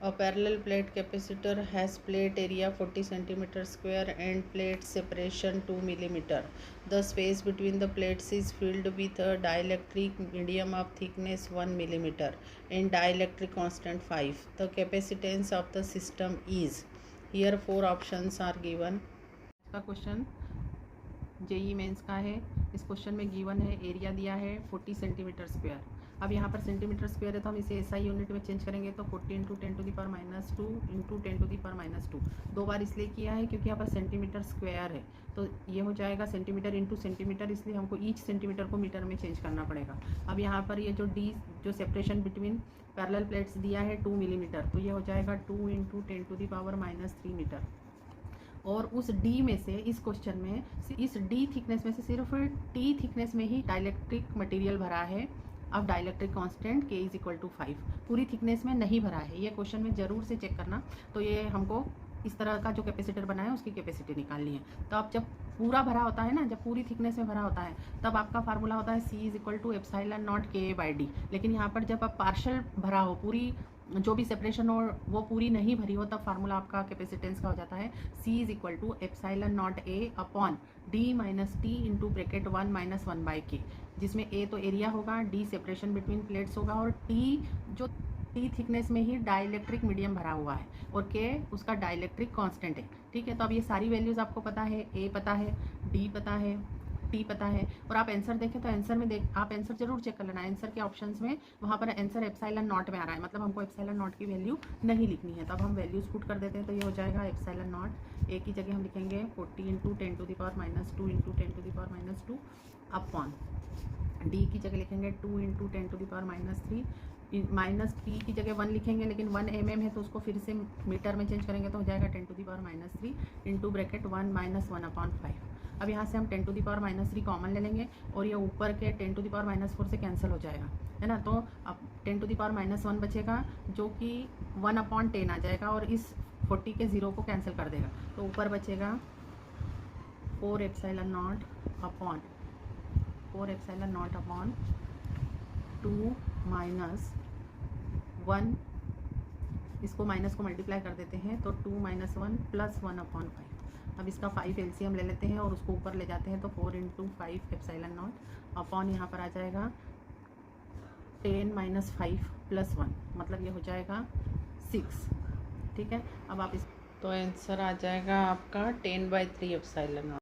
A parallel plate capacitor has plate area 40 cm square and plate separation 2 mm. The space between the plates is filled with a dielectric medium of thickness 1 mm and dielectric constant 5. The capacitance of the system is. Here 4 options are given. का question JEE mains का है। इस question में given है, area दिया है 40 centimetre square. अब यहाँ पर सेंटीमीटर स्क्वायर है तो हम इसे एसआई यूनिट में चेंज करेंगे तो 40 इंटू 10⁻² इंटू 10⁻²। 2 बार इसलिए किया है क्योंकि यहाँ पर सेंटीमीटर स्क्वायर है, तो ये हो जाएगा सेंटीमीटर इंटू सेंटीमीटर, इसलिए हमको ईच सेंटीमीटर को मीटर में चेंज करना पड़ेगा। अब यहाँ पर ये जो सेपरेशन बिटवीन पैरेलल प्लेट्स दिया है 2 मिलीमीटर, तो ये हो जाएगा 2 इंटू 10⁻³ मीटर। और उस डी में से इस क्वेश्चन में इस डी थिकनेस में से सिर्फ टी थिकनेस में ही डाइलेक्ट्रिक मटेरियल भरा है। अब डाइलेक्ट्रिक कांस्टेंट K = 5 पूरी थिकनेस में नहीं भरा है, ये क्वेश्चन में ज़रूर से चेक करना। तो ये हमको इस तरह का जो कैपेसिटर बना है उसकी कैपेसिटी निकालनी है। तो अब जब पूरा भरा होता है ना, जब पूरी थिकनेस में भरा होता है, तब आपका फार्मूला होता है C = ε0 K/d। लेकिन यहाँ पर जब आप पार्शल भरा हो, पूरी जो भी सेपरेशन हो वो पूरी नहीं भरी हो, तब फार्मूला आपका कैपेसिटेंस का हो जाता है C = ε0 A/d - t into bracket 1 - 1/k, जिसमें A तो एरिया होगा, D सेपरेशन बिटवीन प्लेट्स होगा और T जो T थिकनेस में ही डाइलेक्ट्रिक मीडियम भरा हुआ है और K उसका डाइलेक्ट्रिक कांस्टेंट है। ठीक है, तो अब ये सारी वैल्यूज़ आपको पता है, A पता है, D पता है, टी पता है। और आप आंसर देखें तो आंसर में आप आंसर जरूर चेक कर लेना। आंसर के ऑप्शंस में वहाँ पर आंसर ε0 में आ रहा है, मतलब हमको ε0 की वैल्यू नहीं लिखनी है। तो अब हम वैल्यूज़ पुट कर देते हैं, तो ये हो जाएगा ε0 ए की जगह हम लिखेंगे 40 इंटू 10⁻² इंटू 10⁻² अपॉन डी की जगह लिखेंगे 2 इंटू 10⁻³ माइनस टी की जगह 1 लिखेंगे, लेकिन 1 mm है तो उसको फिर से मीटर में चेंज करेंगे तो हो जाएगा 10⁻³ इंटू ब्रैकेट 1 - 1/5। अब यहाँ से हम 10⁻³ कॉमन ले लेंगे और ये ऊपर के 10⁻⁴ से कैंसिल हो जाएगा, है ना। तो अब 10⁻⁻1 बचेगा जो कि 1/10 आ जाएगा और इस 40 के 0 को कैंसिल कर देगा, तो ऊपर बचेगा 4ε0 अपॉन 2 माइनस 1, इसको माइनस को मल्टीप्लाई कर देते हैं तो 2 - 1 + 1/5। अब इसका 5 एलसीएम ले लेते हैं और उसको ऊपर ले जाते हैं तो 4 × 5 ε0 अपॉन यहाँ पर आ जाएगा 10 - 5 + 1, मतलब ये हो जाएगा 6। ठीक है, अब आप इस तो आंसर आ जाएगा आपका 10/3 ε0।